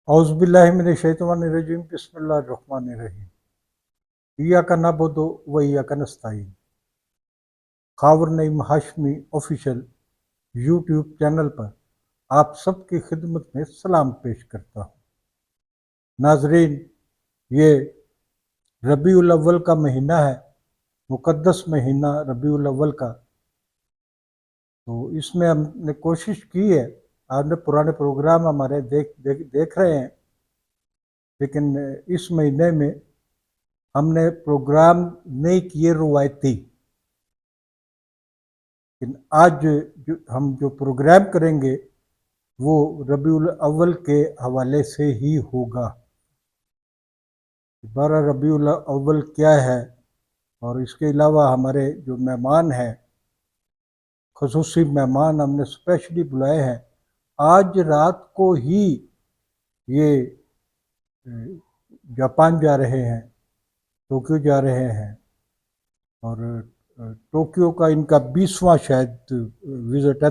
اعوذ باللہ من الشیطان الرجیم بسم اللہ الرحمن الرحیم ایاک نعبد و ایاک نستعین خاور نعیم ہاشمی آفیشیل یوٹیوب چینل پر آپ سب کی خدمت میں سلام پیش کرتا ہوں۔ ناظرین، یہ ربیع الاول کا مہینہ ہے، مقدس مہینہ ربیع الاول کا، تو اس میں ہم نے کوشش کی ہے، آپ نے پرانے پروگرام ہمارے دیکھ رہے ہیں، لیکن اس مہینے میں ہم نے پروگرام نہیں کیے روایتی، لیکن آج ہم جو پروگرام کریں گے وہ ربیع الاول کے حوالے سے ہی ہوگا۔ 12 ربیع الاول کیا ہے، اور اس کے علاوہ ہمارے جو مہمان ہیں، خصوصی مہمان ہم نے اسپیشلی بلائے ہیں۔ آج رات کو ہی یہ جاپان جا رہے ہیں، ٹوکیو جا رہے ہیں، اور ٹوکیو کا ان کا 20واں شاید وزٹ ہے،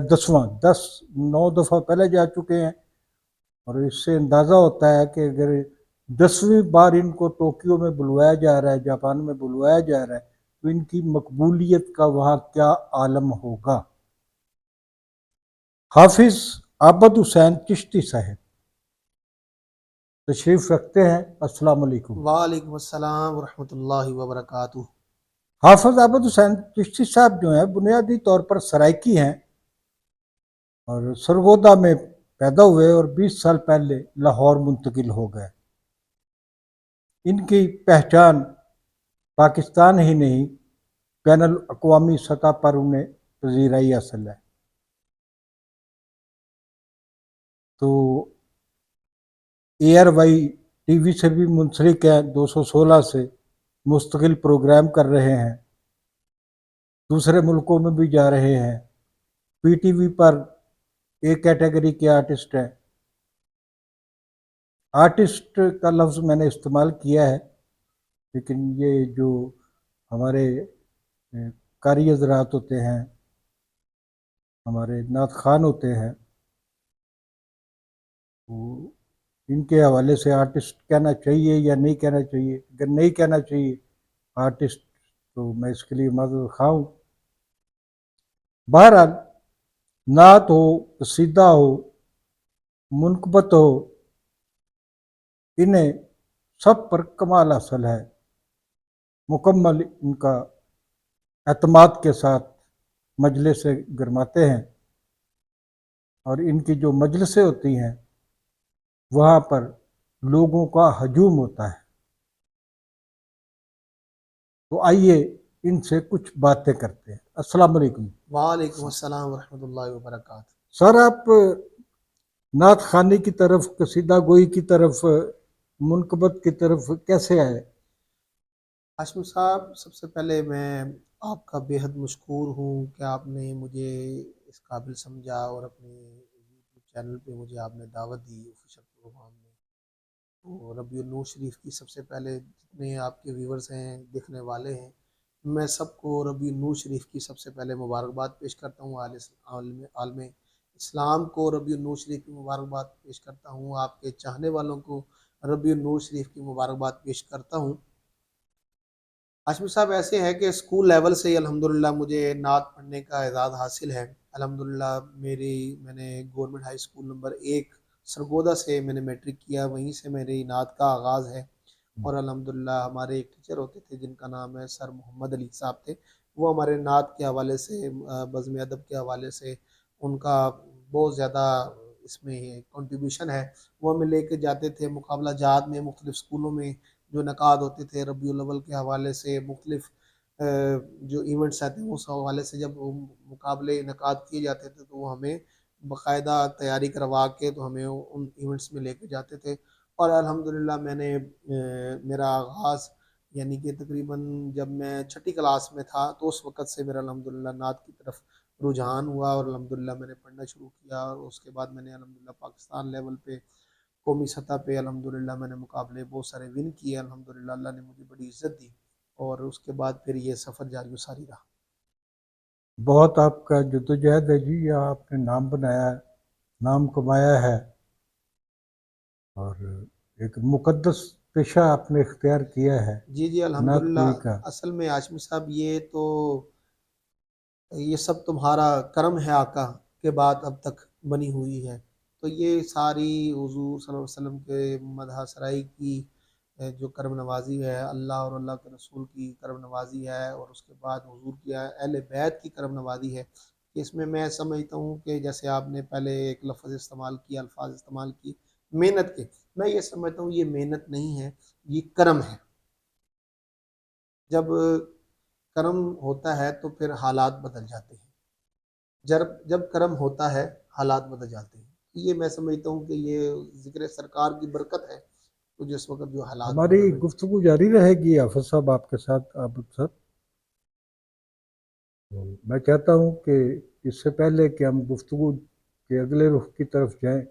9 دفعہ پہلے جا چکے ہیں، اور اس سے اندازہ ہوتا ہے کہ اگر 10ویں بار ان کو ٹوکیو میں بلوایا جا رہا ہے، جاپان میں بلوایا جا رہا ہے، تو ان کی مقبولیت کا وہاں کیا عالم ہوگا۔ حافظ عابد حسین چشتی صاحب تشریف رکھتے ہیں۔ السلام علیکم۔ وعلیکم السلام ورحمۃ اللہ وبرکاتہ۔ حافظ عابد حسین چشتی صاحب جو ہیں بنیادی طور پر سرائکی ہیں، اور سرگودا میں پیدا ہوئے اور 20 سال پہلے لاہور منتقل ہو گئے۔ ان کی پہچان پاکستان ہی نہیں، بین الاقوامی سطح پر انہیں پذیرائی حاصل ہے۔ تو ایئر وائی ٹی وی سے بھی منسلک ہیں، 216 سے مستقل پروگرام کر رہے ہیں، دوسرے ملکوں میں بھی جا رہے ہیں۔ پی ٹی وی پر ایک کیٹیگری کے آرٹسٹ ہیں۔ آرٹسٹ کا لفظ میں نے استعمال کیا ہے، لیکن یہ جو ہمارے قاری حضرات ہوتے ہیں، ہمارے نعت خوان ہوتے ہیں، وہ ان کے حوالے سے آرٹسٹ کہنا چاہیے یا نہیں کہنا چاہیے۔ اگر نہیں کہنا چاہیے آرٹسٹ تو میں اس کے لیے معذرت خواہ ہوں۔ بہرحال، نعت ہو، قصیدہ ہو، منقبت ہو، انہیں سب پر کمال حاصل ہے، مکمل ان کا اعتماد کے ساتھ مجلس سے گرماتے ہیں، اور ان کی جو مجلسیں ہوتی ہیں وہاں پر لوگوں کا ہجوم ہوتا ہے۔ تو آئیے ان سے کچھ باتیں کرتے ہیں۔ السلام علیکم۔ وعلیکم السلام ورحمۃ اللہ وبرکاتہ۔ سر، آپ نعت خوانی کی طرف، قصیدہ گوئی کی طرف، منقبت کی طرف کیسے آئے؟ ہاشمی صاحب، سب سے پہلے میں آپ کا بے حد مشکور ہوں کہ آپ نے مجھے اس قابل سمجھا اور اپنے یوٹیوب چینل پہ مجھے آپ نے دعوت دی آفیشیل پروگرام میں۔ تو ربیع النور شریف کی سب سے پہلے جتنے آپ کے ویورز ہیں، دیکھنے والے ہیں، میں سب کو ربیع النور شریف کی سب سے پہلے مبارکباد پیش کرتا ہوں۔ عالم اسلام کو ربیع النور شریف کی مبارکباد پیش کرتا ہوں۔ آپ کے چاہنے والوں کو ربیع النور شریف کی مبارکباد پیش کرتا ہوں۔ ہاشمی صاحب، ایسے ہے کہ اسکول لیول سے ہی الحمدللہ مجھے نعت پڑھنے کا اعزاز حاصل ہے۔ الحمدللہ میں نے government high school number 1 Sargodha سے میں نے میٹرک کیا، وہیں سے میری نعت کا آغاز ہے۔ اور الحمدللہ ہمارے ایک ٹیچر ہوتے تھے جن کا نام ہے سر محمد علی صاحب تھے، وہ ہمارے نعت کے حوالے سے، بزم ادب کے حوالے سے ان کا بہت زیادہ اس میں کنٹریبیوشن ہے۔ وہ ہمیں لے کے جاتے تھے مقابلہ جات میں، مختلف اسکولوں میں جو انعقاد ہوتے تھے ربیع الاول کے حوالے سے، مختلف جو ایونٹس آتے ہیں اس حوالے سے جب مقابلے انعقاد کیے جاتے تھے تو وہ ہمیں باقاعدہ تیاری کروا کے تو ہمیں ان ایونٹس میں لے کے جاتے تھے۔ اور الحمدللہ میں نے میرا آغاز یعنی کہ تقریباً جب میں 6ٹھی کلاس میں تھا تو اس وقت سے میرا الحمدللہ نعت کی طرف رجحان ہوا، اور الحمدللہ میں نے پڑھنا شروع کیا، اور اس کے بعد میں نے الحمدللہ پاکستان لیول پہ، قومی سطح پہ الحمدللہ میں نے مقابلے بہت سارے ون کیے۔ الحمدللہ اللہ نے مجھے بڑی عزت دی، اور اس کے بعد پھر یہ سفر جاری و ساری رہا۔ بہت آپ کا جدوجہد ہے جی، آپ نے نام بنایا ہے، نام کمایا ہے۔ اور ایک مقدس پیشہ آپ نے اختیار کیا ہے جی جی نعت الحمدللہ. گوئی کا. اصل میں ہاشمی صاحب یہ سب تمہارا کرم ہے آقا کے بعد اب تک بنی ہوئی ہے. تو یہ ساری حضور صلی اللہ علیہ وسلم کے مدح سرائی کی جو کرم نوازی ہے، اللہ اور اللہ کے رسول کی کرم نوازی ہے، اور اس کے بعد حضور کی اہل بیت کی کرم نوازی ہے. اس میں میں سمجھتا ہوں کہ جیسے آپ نے پہلے ایک لفظ استعمال کیا، الفاظ استعمال کی محنت کے، میں یہ سمجھتا ہوں یہ محنت نہیں ہے، یہ کرم ہے. جب کرم ہوتا ہے تو پھر حالات بدل جاتے ہیں. جب کرم ہوتا ہے حالات بدل جاتے ہیں. یہ میں سمجھتا ہوں کہ یہ ذکر سرکار کی برکت ہے. تو جس وقت جو حالات ہماری بدل رہے ہیں. گفتگو جاری رہے گی حافظ صاحب آپ کے ساتھ عابد صاحب. میں چاہتا ہوں کہ اس سے پہلے کہ ہم گفتگو کے اگلے رخ کی طرف جائیں،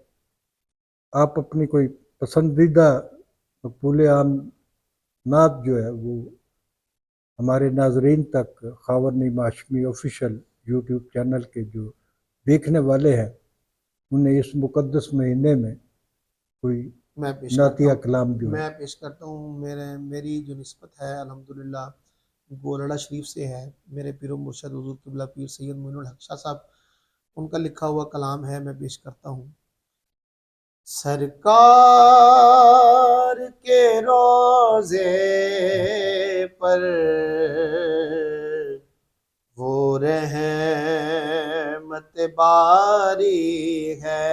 آپ اپنی کوئی پسندیدہ مقبول عام نعت جو ہے وہ ہمارے ناظرین تک، خاور نعیم ہاشمی آفیشیل یوٹیوب چینل کے جو دیکھنے والے ہیں، انہیں اس مقدس مہینے میں کوئی میں پیش کرتا نعتیہ ہوں کلام جو ہے. میں پیش کرتا ہوں میری جو نسبت ہے الحمدللہ گولڑا شریف سے ہے. میرے پیر و مرشد حضور قبلہ پیر سید معین الحق شاہ صاحب، ان کا لکھا ہوا کلام ہے، میں پیش کرتا ہوں. سرکار کے روضے پر وہ رحمت باری ہے،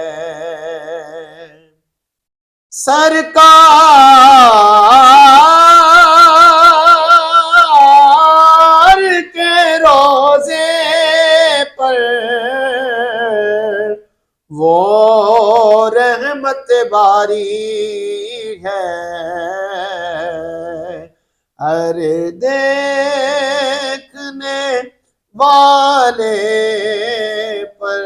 سرکار کے روضے پر وہ رحمت باری ہے. ہر دیکھنے والے پر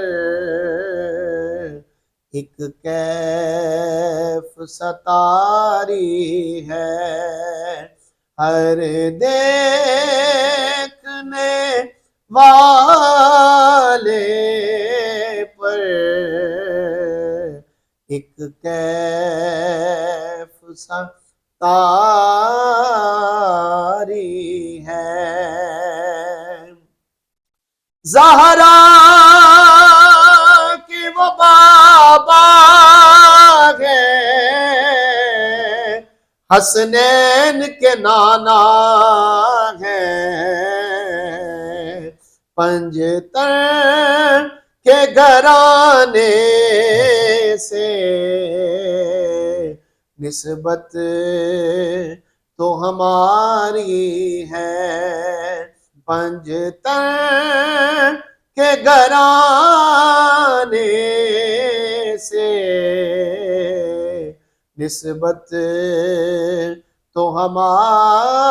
ایک کیف ستاری ہے. ہر دیکھنے والے پر ایک کیف ستاری ہے. زہرا کی وہ بابا ہے، حسنین کے نانا ہیں، پنجتن کے گھرانے سے نسبت تو ہماری ہے. پنجتن کے گھرانے سے نسبت تو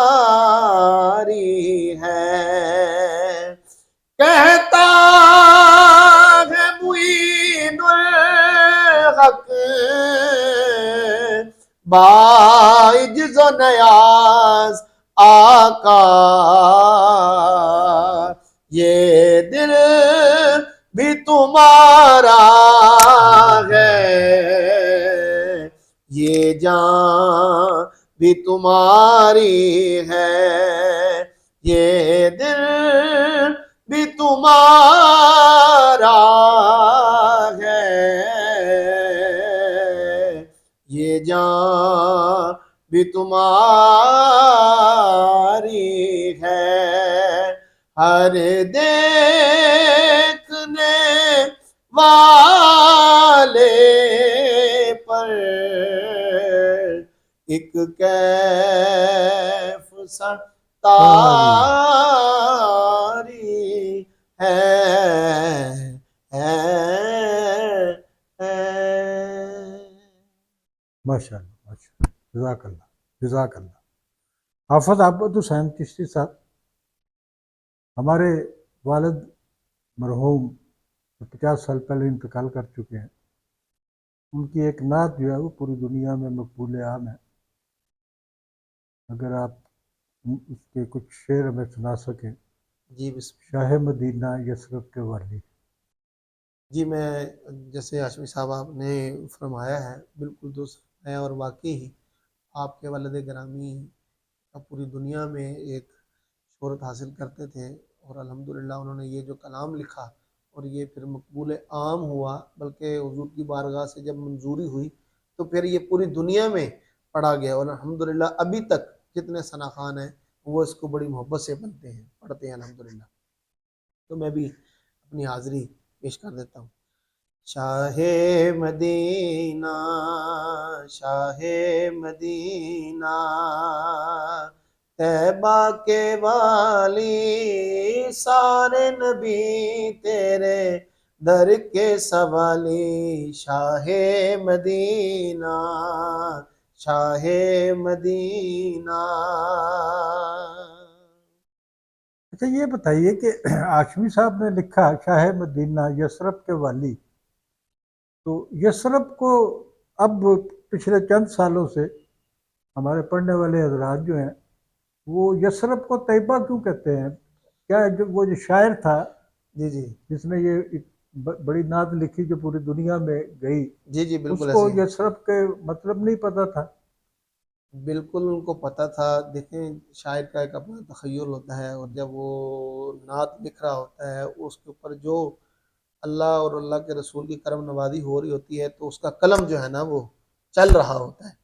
ہماری ہے. کہتا ہے معین الحق باعجز و نیاز آقا، یہ دل بھی تمہارا ہے، یہ جان بھی تمہاری ہے. یہ دل بھی تمہارا ہے، یہ جان بھی تمہاری ہے. ہر دیکھنے والے پر ایک کیف ستاری ہے. ماشاء اللہ ماشاء اللہ، جزاک اللہ جزاک اللہ. حافظ عابد حسین چشتی صاحب، ہمارے والد مرحوم 50 سال پہلے انتقال کر چکے ہیں. ان کی ایک نعت جو ہے وہ پوری دنیا میں مقبول عام ہے. اگر آپ اس کے کچھ شعر ہمیں سنا سکیں. جی بسم اللہ. شاہ مدینہ یثرب کے والی. جی میں جیسے ہاشمی صاحب آپ نے فرمایا ہے بالکل درست ہیں اور واقعی ہی آپ کے والد گرامی کا پوری دنیا میں ایک شہرت حاصل کرتے تھے، اور الحمدللہ انہوں نے یہ جو کلام لکھا اور یہ پھر مقبول عام ہوا، بلکہ حضور کی بارگاہ سے جب منظوری ہوئی تو پھر یہ پوری دنیا میں پڑھا گیا، اور الحمدللہ ابھی تک جتنے ثنا خوان ہیں وہ اس کو بڑی محبت سے پڑھتے ہیں الحمدللہ۔ تو میں بھی اپنی حاضری پیش کر دیتا ہوں۔ شاہ مدینہ، شاہ مدینہ، طیبہ کے والی، سارے نبی تیرے در کے سوالی، شاہ مدینہ، شاہ مدینہ۔ اچھا یہ بتائیے کہ ہاشمی صاحب نے لکھا شاہ مدینہ یثرب کے والی، تو یثرب کو اب پچھلے چند سالوں سے ہمارے پڑھنے والے حضرات جو ہیں وہ یثرب کو طیبہ کیوں کہتے ہیں؟ کیا وہ جو شاعر تھا جی جی جس نے یہ ایک بڑی نعت لکھی جو پوری دنیا میں گئی، جی جی اس بالکل کو ایسے ہی، یثرب کے مطلب نہیں پتا تھا؟ بالکل ان کو پتہ تھا۔ دیکھیں شاعر کا ایک اپنا تخیل ہوتا ہے، اور جب وہ نعت لکھ رہا ہوتا ہے اس کے اوپر جو اللہ اور اللہ کے رسول کی کرم نوازی ہو رہی ہوتی ہے تو اس کا قلم جو ہے نا وہ چل رہا ہوتا ہے،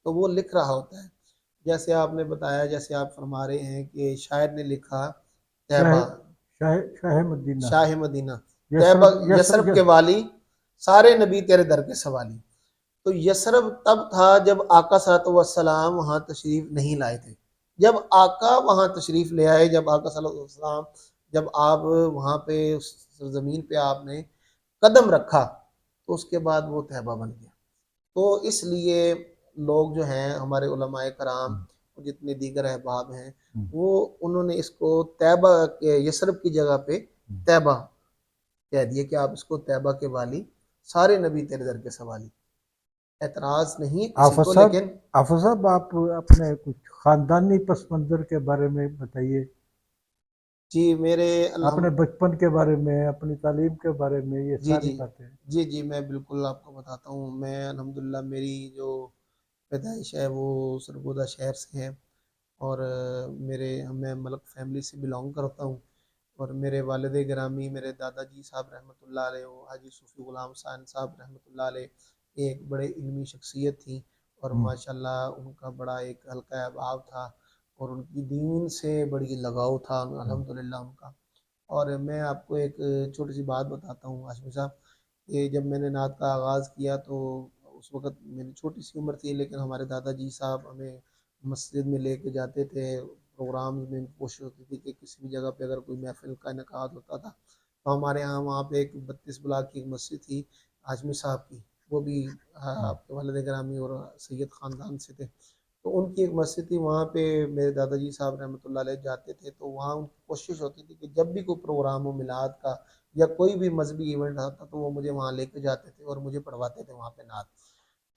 تو وہ لکھ رہا ہوتا ہے۔ جیسے آپ نے بتایا، جیسے آپ فرما رہے ہیں کہ شاعر نے لکھا شاہ طیبہ، شاہ مدینہ شاہ مدینہ، طیبہ یثرب یثرب کے والی، سارے نبی تیرے در کے سوالی۔ تو یثرب تب تھا جب آقا صلی اللہ علیہ وسلم وہاں تشریف نہیں لائے تھے۔ جب آقا وہاں تشریف لے آئے، جب آقا صلی اللہ علیہ وسلم، جب آپ وہاں پہ اس زمین پہ آپ نے قدم رکھا تو اس کے بعد وہ طیبہ بن گیا۔ تو اس لیے لوگ جو ہیں ہمارے علماء کرام اور جتنے دیگر احباب ہیں وہ انہوں نے اس کو طیبہ کے یثرب کی جگہ پہ طیبہ کہہ دیا کہ آپ اس کو طیبہ کے والی، سارے نبی تیرے در کے سوالی۔ اعتراض نہیں کسی حافظ کو، صاحب، لیکن حافظ صاحب آپ اپنے کچھ خاندانی پس منظر کے بارے میں بتائیے، جی میرے اپنے بچپن کے بارے میں، اپنی تعلیم کے بارے میں، یہ جی ساری جی باتیں۔ جی جی میں بالکل آپ کو بتاتا ہوں۔ میں الحمدللہ میری جو پیدائش ہے وہ سرگودا شہر سے ہے، اور میں ملک فیملی سے بلانگ کرتا ہوں، اور میرے والد گرامی میرے دادا جی صاحب رحمۃ اللہ علیہ، وہ حاجی صوفی غلام حسین صاحب رحمۃ اللہ علیہ، ایک بڑے علمی شخصیت تھی، اور ماشاءاللہ ان کا بڑا ایک حلقہ احباب تھا، اور ان کی دین سے بڑی لگاؤ تھا الحمدللہ ان کا۔ اور میں آپ کو ایک چھوٹی سی بات بتاتا ہوں ہاشمی صاحب، کہ جب میں نے نعت کا آغاز کیا تو اس وقت میری چھوٹی سی عمر تھی، لیکن ہمارے دادا جی صاحب ہمیں مسجد میں لے کے جاتے تھے، پروگرامز میں کوشش ہوتی تھی کہ کسی بھی جگہ پہ اگر کوئی محفل کا انعقاد ہوتا تھا تو ہمارے یہاں وہاں پہ ایک 32 بلاک کی ایک مسجد تھی ہاشمی صاحب کی، وہ بھی آپ کے والد گرامی اور سید خاندان سے تھے، تو ان کی ایک مسجد تھی، وہاں پہ میرے دادا جی صاحب رحمۃ اللہ علیہ جاتے تھے، تو وہاں ان کی کوشش ہوتی تھی کہ جب بھی کوئی پروگرام ہو میلاد کا یا کوئی بھی مذہبی ایونٹ ہوتا تو وہ مجھے وہاں لے کے جاتے تھے اور مجھے پڑھواتے تھے وہاں پہ نعت۔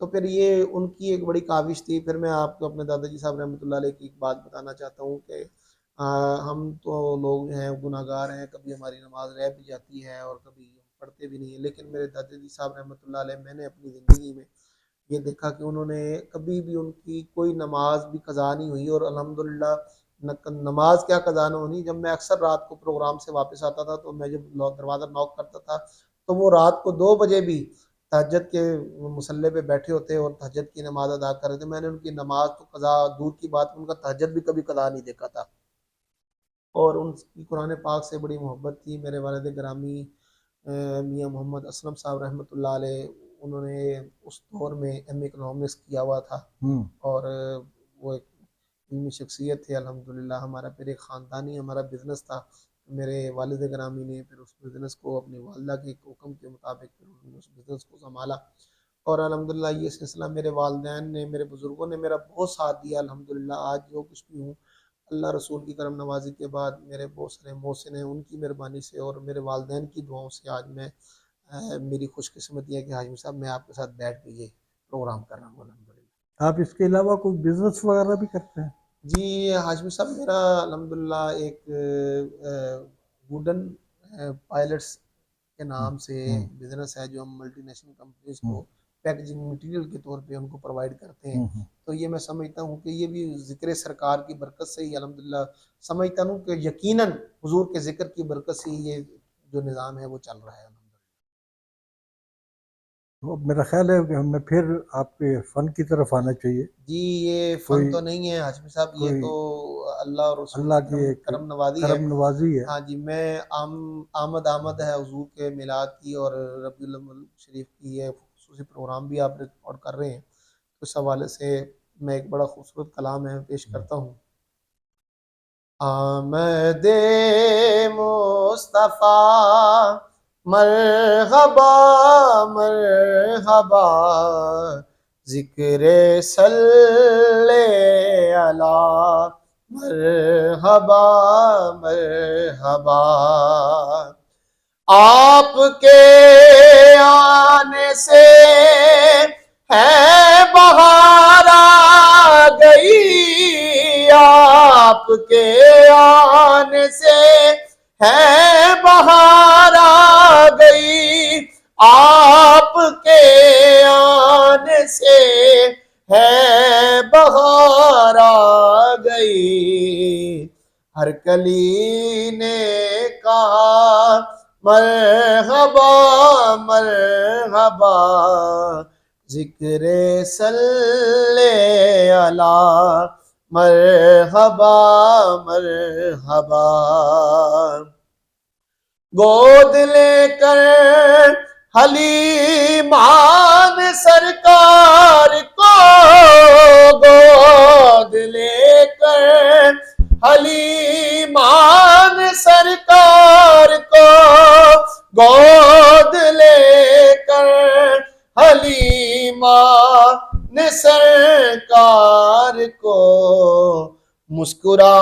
تو پھر یہ ان کی ایک بڑی کاوش تھی۔ پھر میں آپ کو اپنے دادا جی صاحب رحمۃ اللہ علیہ کی ایک بات بتانا چاہتا ہوں کہ ہم تو لوگ ہیں گناہ گار ہیں، کبھی ہماری نماز رہ بھی جاتی ہے اور کبھی ہم پڑھتے بھی نہیں ہیں، لیکن میرے دادا جی صاحب رحمۃ اللہ علیہ، میں نے اپنی زندگی میں یہ دیکھا کہ انہوں نے کبھی بھی ان کی کوئی نماز بھی قضا نہیں ہوئی، اور الحمدللہ نماز کیا قضا نہ ہونی، جب میں اکثر رات کو پروگرام سے واپس آتا تھا تو میں جب دروازہ نوک کرتا تھا تو وہ رات کو 2 بجے بھی تہجد کے مصلی پہ بیٹھے ہوتے اور تہجد کی نماز ادا کر رہے تھے۔ میں نے ان کی نماز تو قضا دور کی بات، ان کا تہجد بھی کبھی قضا نہیں دیکھا تھا، اور ان کی قرآن پاک سے بڑی محبت تھی۔ میرے والد گرامی میاں محمد اسلم صاحب رحمۃ اللہ علیہ، انہوں نے اس دور میں ایم اے اکنامکس کیا ہوا تھا، اور وہ ایک علمی شخصیت تھے الحمدللہ۔ ہمارا پھر ایک خاندانی ہمارا بزنس تھا، میرے والد گرامی نے پھر اس بزنس کو اپنی والدہ کے حکم کے مطابق پھر انہوں نے اس بزنس کو سنبھالا، اور الحمدللہ یہ سلسلہ میرے والدین نے، میرے بزرگوں نے میرا بہت ساتھ دیا الحمدللہ۔ آج جو کچھ بھی ہوں اللہ رسول کی کرم نوازی کے بعد میرے بہت سارے محسن ہیں، ان کی مہربانی سے اور میرے والدین کی دعاؤں سے آج میں میری خوش قسمتی ہے کہ ہاشمی صاحب میں آپ کے ساتھ بیٹھ کے یہ پروگرام کر رہا ہوں الحمدللہ۔ آپ اس کے علاوہ کوئی بزنس وغیرہ بھی کرتے ہیں؟ جی ہاشمی صاحب میرا الحمدللہ ایک ووڈن پائلٹس کے نام سے بزنس ہے جو ہم ملٹی نیشنل کمپنیز کو پیکجنگ مٹیریل کے طور پہ ان کو پرووائڈ کرتے ہیں. تو یہ میں سمجھتا ہوں کہ یہ بھی ذکر سرکار کی برکت سے ہی الحمدللہ سمجھتا ہوں کہ یقیناً حضور کے ذکر کی برکت سے ہی یہ جو نظام ہے وہ چل رہا ہے. تو میرا خیال ہے کہ ہمیں پھر آپ کے فن کی طرف آنا چاہیے. جی یہ فن کوئی تو نہیں ہے ہاشمی صاحب، یہ کوئی تو اللہ اور رسول اللہ کی کی ایک کرم نوازی ہے. کرم نوازی ہے. ہاں جی، میں آمد ہے حضور کے میلاد کی اور ربیع الاول شریف کی یہ خصوصی پروگرام بھی آپ ریکارڈ کر رہے ہیں. اس حوالے سے میں ایک بڑا خوبصورت کلام ہے پیش کرتا ہوں. آمد مصطفیٰ مرحبا مرحبا، ذکر صلی علی مرحبا مرحبا. آپ کے آنے سے ہے بہار آ گئی، آپ کے آنے سے ہے بہار آ گئی، آپ کے آنے سے ہے بہار آ گئی. ہر کلی نے کہا مرحبا مرحبا، ذکر صلی علی مرحبا مرحبا. گود لے کر حلیمان سرکار کو، گود لے کر حلیمان سرکار کو، گود لے کر حلیمان سرکار کو، مسکرا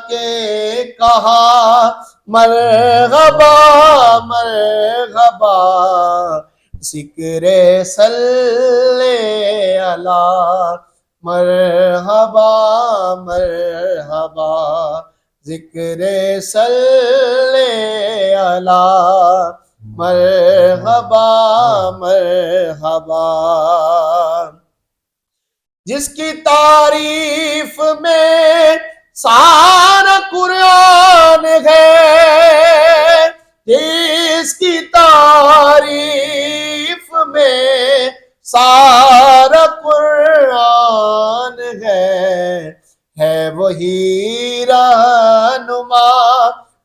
کے کہا مرحبا مرحبا، ذکر صلی علی مرحبا مرحبا، ذکر صلی علی مرحبا مرحبا. جس کی تعریف میں سارا قرآن ہے، جس کی تعریف میں سارا قرآن ہے وہی رہنما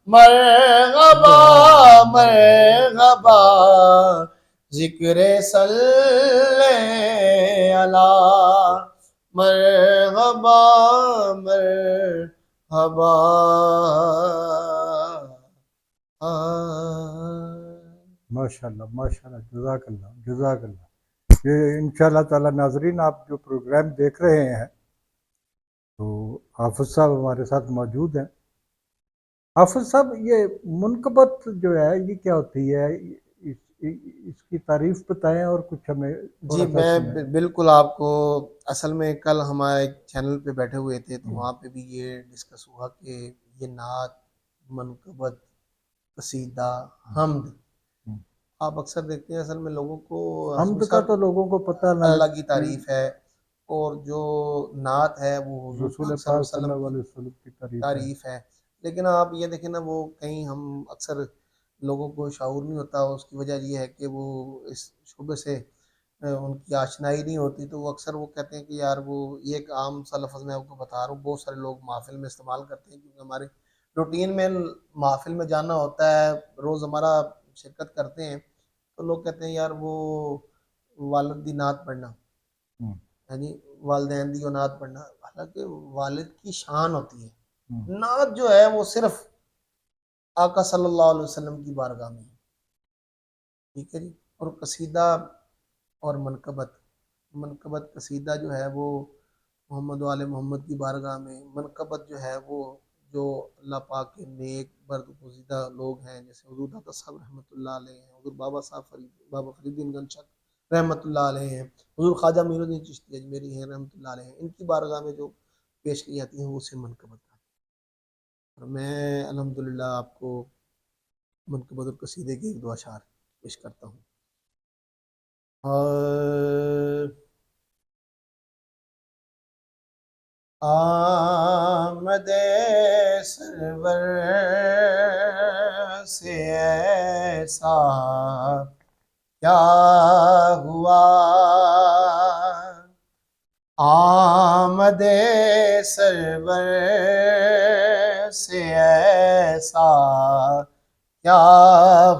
مرحبا مرحبا، ذکر صلی علی مرحبا مرحبا. ماشاء اللہ ماشاء اللہ، جزاک اللہ جزاک اللہ. یہ انشاءاللہ تعالی ناظرین آپ جو پروگرام دیکھ رہے ہیں تو حافظ صاحب ہمارے ساتھ موجود ہیں. حافظ صاحب یہ منقبت جو ہے یہ کیا ہوتی ہے، اس کی تعریف بتائیں اور کچھ ہمیں جی تھوڑا سا میں سنائیں. بالکل آپ کو، اصل میں کل ہمارے ایک چینل پہ بیٹھے ہوئے تھے تو وہاں پہ بھی یہ ڈسکس ہوا کہ یہ نعت، منقبت، قصیدہ، حمد، آپ اکثر دیکھتے ہیں اصل میں لوگوں کو حمد کا تو لوگوں کو پتہ نہ اللہ کی تعریف ہے، اور جو نعت ہے وہ حضور رسول پاک صلی اللہ پاک صلی علیہ اللہ وسلم علیہ کی وسلم کی تعریف ہے. تعریف ہے. لیکن آپ یہ دیکھیں نا، وہ کہیں ہم اکثر لوگوں کو شعور نہیں ہوتا. اس کی وجہ یہ ہے کہ وہ اس شعبے سے ان کی آشنائی نہیں ہوتی، تو وہ اکثر وہ کہتے ہیں کہ یار وہ یہ ایک عام سا لفظ میں آپ کو بتا رہا ہوں، بہت سارے لوگ محفل میں استعمال کرتے ہیں کیونکہ ہمارے روٹین میں محفل میں جانا ہوتا ہے، روز ہمارا شرکت کرتے ہیں، تو لوگ کہتے ہیں یار وہ والد دی نعت پڑھنا، یعنی والدین دی نعت پڑھنا. حالانکہ والد کی شان ہوتی ہے، نعت جو ہے وہ صرف آقا صلی اللہ علیہ وسلم کی بارگاہ میں ہے. ٹھیک ہے جی. اور قصیدہ اور منقبت قصیدہ جو ہے وہ محمد و آل محمد کی بارگاہ میں، منقبت جو ہے وہ جو اللہ پاک کے نیک برگزیدہ لوگ ہیں، جیسے حضور داتا صاحب رحمۃ اللہ علیہ ہیں، حضور بابا فرید الدین گنج شک رحمۃ اللہ علیہ ہیں، حضور خواجہ معین الدین چشتی اجمیری ہیں رحمۃ اللہ علیہ ہیں، ان کی بارگاہ میں جو پیش کی جاتی ہیں وہ اسے منقبت ہیں. اور میں الحمدللہ آپ کو منقبت اور قصیدے کے ایک دو اشعار پیش کرتا ہوں. آمد سرور سے ایسا کیا ہوا، آمد سرور سے ایسا کیا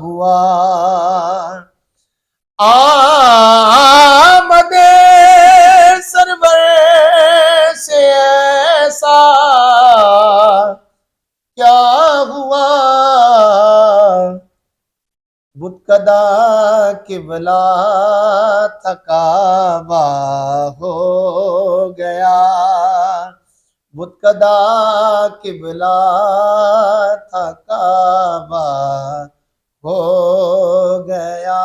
ہوا، آمد سرور سے ایسا کیا ہوا، بتکدا قبلہ تھا کعبہ ہو گیا، بتکدا قبلہ تھا کعبہ ہو گیا،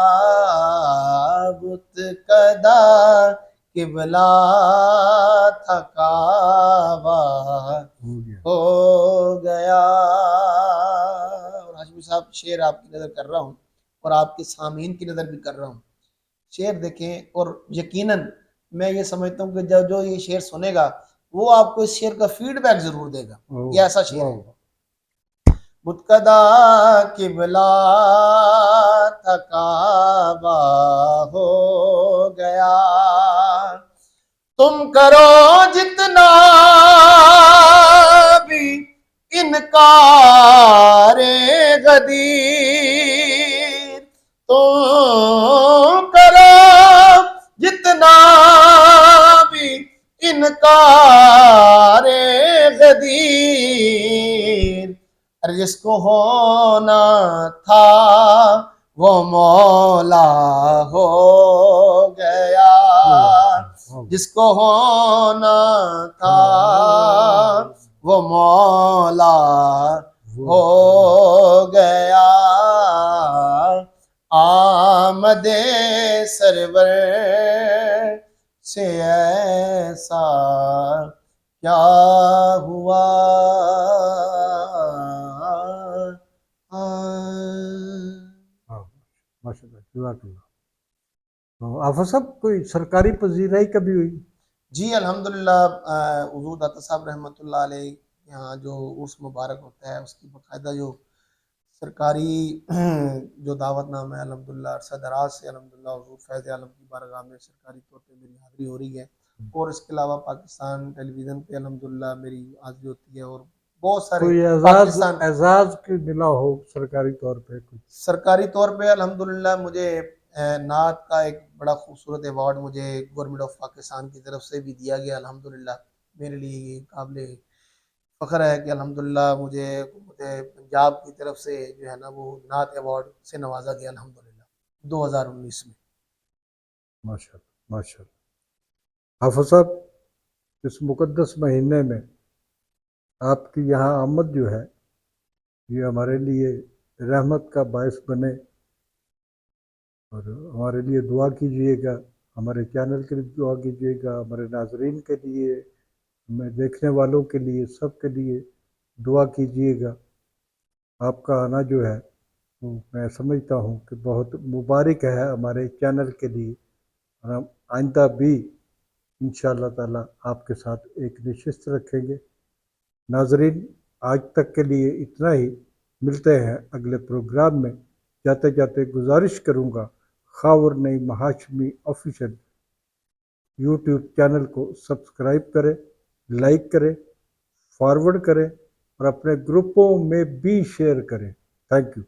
بتکدا قبلہ تھا کعبہ ہو گیا. ہو گیا۔ اور ہاشمی صاحب شعر آپ کی نظر کر رہا ہوں اور آپ کے سامعین کی نظر بھی کر رہا ہوں، شعر دیکھیں، اور یقیناً میں یہ سمجھتا ہوں کہ جو یہ شعر سنے گا وہ آپ کو اس شعر کا فیڈ بیک ضرور دے گا، یہ ایسا شعر ہے۔ بتکدا قبلہ تھا کعبہ ہو گیا، تم کرو جتنا بھی انکار غدیر، تم کرو جتنا بھی انکار غدیر، جس کو ہونا تھا وہ مولا ہو گیا، جس کو ہونا تھا وہ مولا ہو گیا، آمد سرور سے ایسا کیا ہوا۔ ماشاء اللہ، جزاک اللہ۔ تو آفا صاحب کوئی سرکاری پذیرائی کبھی ہوئی؟ جی الحمدللہ، حضور داتا صاحب رحمۃ اللہ علیہ یہاں جو عرس مبارک ہوتا ہے اس کی باقاعدہ جو سرکاری جو دعوت نامہ ہے الحمدللہ عرصہ دراز سے الحمدللہ حضور فیض عالم کی بارگاہ میں سرکاری طور پہ میری حاضری ہو رہی ہے، اور اس کے علاوہ پاکستان ٹیلی ویژن پہ الحمدللہ میری حاضری ہوتی ہے، اور بہت سارے کوئی اعزاز کی ملا ہو سرکاری طور پہ کچھ؟ سرکاری طور پہ الحمدللہ مجھے نعت کا ایک بڑا خوبصورت ایوارڈ مجھے گورنمنٹ آف پاکستان کی طرف سے بھی دیا گیا، الحمدللہ میرے لیے یہ قابل فخر ہے کہ الحمدللہ مجھے حکومت پنجاب کی طرف سے جو ہے نا وہ نعت ایوارڈ سے نوازا گیا الحمدللہ 2019 میں۔ ماشاء اللہ ماشاء اللہ۔ حافظ صاحب اس مقدس مہینے میں آپ کی یہاں آمد جو ہے یہ ہمارے لیے رحمت کا باعث بنے، اور ہمارے لیے دعا کیجیے گا، ہمارے چینل کے لیے دعا کیجیے گا، ہمارے ناظرین کے لیے، ہمیں دیکھنے والوں کے لیے، سب کے لیے دعا کیجیے گا۔ آپ کا آنا جو ہے وہ میں سمجھتا ہوں کہ بہت مبارک ہے ہمارے چینل کے لیے، اور ہم آئندہ بھی انشاءاللہ تعالیٰ آپ کے ساتھ ایک نشست رکھیں گے۔ ناظرین آج تک کے لیے اتنا ہی، ملتے ہیں اگلے پروگرام میں۔ جاتے جاتے گزارش کروں گا خاور نعیم ہاشمی آفیشیل یوٹیوب چینل کو سبسکرائب کریں، لائک کریں، فارورڈ کریں، اور اپنے گروپوں میں بھی شیئر کریں۔ Thank you.